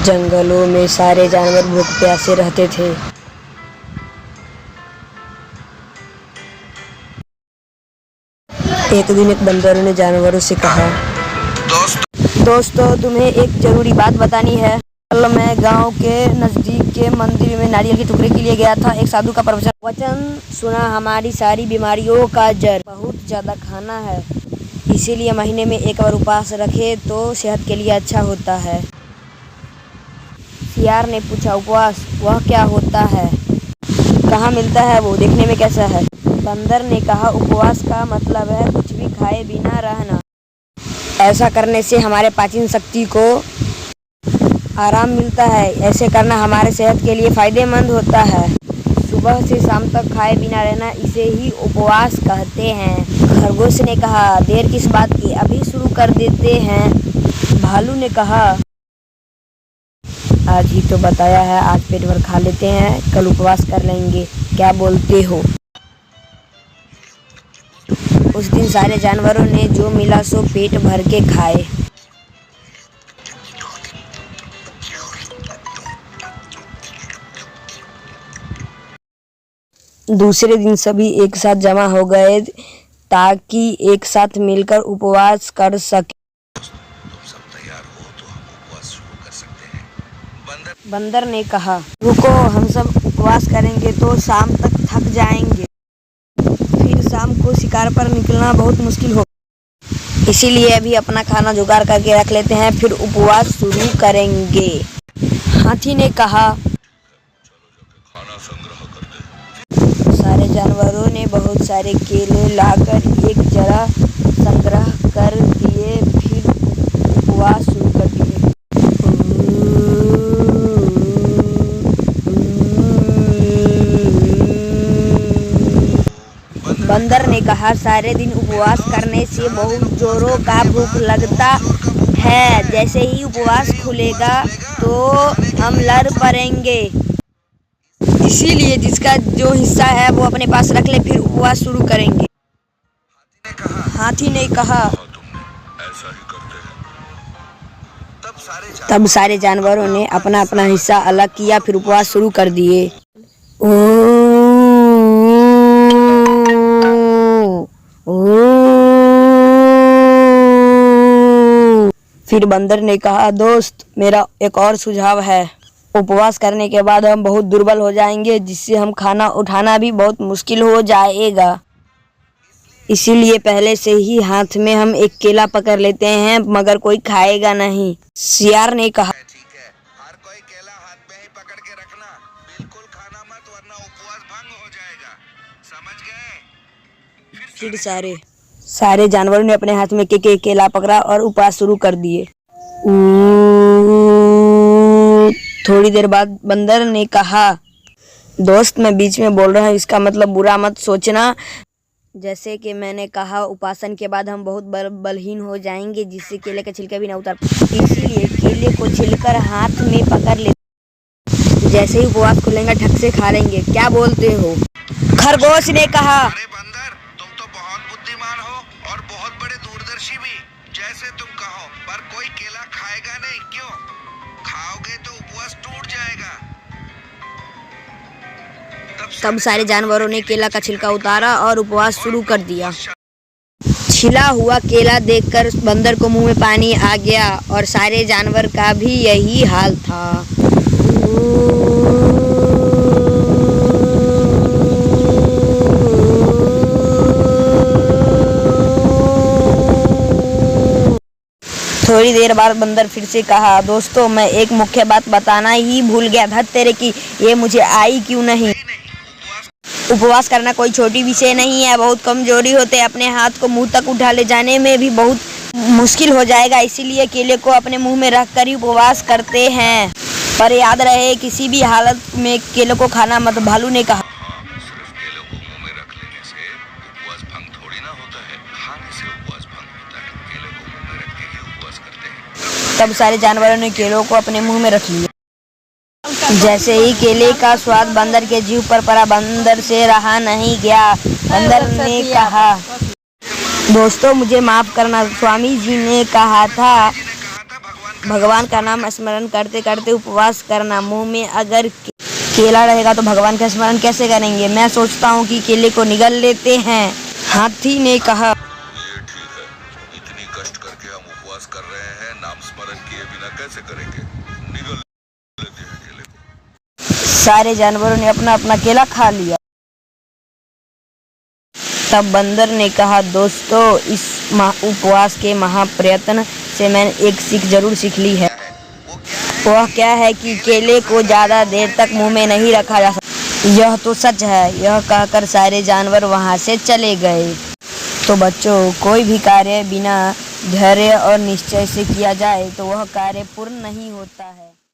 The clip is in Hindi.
जंगलों में सारे जानवर भूख प्यासे रहते थे। एक दिन एक बंदर ने जानवरों से कहा, दोस्तों तुम्हें एक जरूरी बात बतानी है। कल मैं गांव के नजदीक के मंदिर में नारियल के टुकड़े के लिए गया था। एक साधु का वचन सुना, हमारी सारी बीमारियों का जड़ बहुत ज्यादा खाना है, इसीलिए महीने में एक बार उपवास रखे तो सेहत के लिए अच्छा होता है। सियार ने पूछा, उपवास वह क्या होता है, कहाँ मिलता है, वो देखने में कैसा है? बंदर ने कहा, उपवास का मतलब है कुछ भी खाए बिना रहना। ऐसा करने से हमारे पाचन शक्ति को आराम मिलता है। ऐसे करना हमारे सेहत के लिए फायदेमंद होता है। सुबह से शाम तक खाए बिना रहना, इसे ही उपवास कहते हैं। खरगोश ने कहा, देर किस बात की, अभी शुरू कर देते हैं। भालू ने कहा, आज ही तो बताया है, आज पेट भर खा लेते हैं, कल उपवास कर लेंगे, क्या बोलते हो? उस दिन सारे जानवरों ने जो मिला सो पेट भर के खाए। दूसरे दिन सभी एक साथ जमा हो गए ताकि एक साथ मिलकर उपवास कर सके। बंदर ने कहा, रुको, हम सब उपवास करेंगे तो शाम तक थक जाएंगे, फिर शाम को शिकार पर निकलना बहुत मुश्किल हो, इसीलिए अभी अपना खाना जुगाड़ करके रख लेते हैं, फिर उपवास शुरू करेंगे। हाथी ने कहा, सारे जानवरों ने बहुत सारे केले लाकर एक जगह संग्रह कर दिए, फिर उपवास शुरू कर दिए। बंदर ने कहा, सारे दिन उपवास करने से बहुत जोरों का भूख लगता है, जैसे ही उपवास खुलेगा तो हम लड़ पड़ेंगे, इसीलिए जिसका जो हिस्सा है वो अपने पास रख ले, फिर उपवास शुरू करेंगे। हाथी ने कहा, तब सारे जानवरों ने अपना अपना हिस्सा अलग किया, फिर उपवास शुरू कर दिए। फिर बंदर ने कहा, दोस्त मेरा एक और सुझाव है, उपवास करने के बाद हम बहुत दुर्बल हो जाएंगे, जिससे हम खाना उठाना भी बहुत मुश्किल हो जाएगा, इसीलिए पहले से ही हाथ में हम एक केला पकड़ लेते हैं, मगर कोई खाएगा नहीं। सियार ने कहा, ठीक है, हर कोई केला हाथ में ही पकड़ के रखना, बिल्कुल खाना मत वरना उपवास भंग हो जाएगा, समझ गए? फिर सारे जानवरों ने अपने हाथ में केला पकड़ा और उपवास शुरू कर दिए। थोड़ी देर बाद बंदर ने कहा, दोस्त मैं बीच में बोल रहा हूँ, इसका मतलब बुरा मत सोचना। जैसे कि मैंने कहा, उपासन के बाद हम बहुत बलहीन हो जाएंगे, जिससे केले का छिलका भी ना उतार, इसीलिए केले को छिलकर हाथ में पकड़ ले, जैसे ही उपवास खुलेगा ढक से खा लेंगे, क्या बोलते हो? खरगोश ने कहा, अरे बंदर, तुम तो बहुत बुद्धिमान हो और बहुत बड़े दूरदर्शी भी, जैसे तुम कहो, पर कोई केला खाएगा नहीं, क्यों? खाओगे तो उपवास टूट जाएगा। तब सारे जानवरों ने केला का छिलका उतारा और उपवास शुरू कर दिया। छिला हुआ केला देखकर बंदर को मुंह में पानी आ गया और सारे जानवर का भी यही हाल था। थोड़ी देर बाद बंदर फिर से कहा, दोस्तों मैं एक मुख्य बात बताना ही भूल गया, धत तेरे की, ये मुझे आई क्यों नहीं। उपवास करना कोई छोटी विषय नहीं है, बहुत कमजोरी होते, अपने हाथ को मुंह तक उठा ले जाने में भी बहुत मुश्किल हो जाएगा, इसीलिए केले को अपने मुंह में रख कर ही उपवास करते हैं, पर याद रहे किसी भी हालत में केले को खाना मत। भालू ने कहा, सिर्फ केले को मुंह में रख लेने से उपवास भंग थोड़ी ना होता है, खाने से उपवास भंग होता है, केले को मुंह में रख के ही उपवास करते हैं। तब सारे जानवरों ने केलों को अपने मुंह में रख लिया। जैसे ही केले का स्वाद बंदर के जीभ पर पड़ा, बंदर से रहा नहीं गया। बंदर ने कहा, दोस्तों मुझे माफ करना, स्वामी जी ने कहा था भगवान का नाम स्मरण करते करते उपवास करना। मुंह में अगर केला रहेगा तो भगवान का स्मरण कैसे करेंगे? मैं सोचता हूँ कि केले को निगल लेते हैं। हाथी ने कहा। ये ठीक है, इतनी कष्ट करके हम उपवास कर रहे हैं, नाम स्मरण किए बिना कैसे करेंगे? निगल लेते हैं केले को। सारे जानवरों ने अपना अपना केला खा लिया। तब बंदर ने कहा, दोस्तों, इस उपवास के महाप्रयत्न से मैंने एक सीख जरूर सीख ली है। वह क्या है कि केले को ज्यादा देर तक मुंह में नहीं रखा जा सकता। यह तो सच है। यह कहकर सारे जानवर वहां से चले गए। तो बच्चों, कोई भी कार्य बिना धैर्य और निश्चय से किया जाए तो वह कार्य पूर्ण नहीं होता है।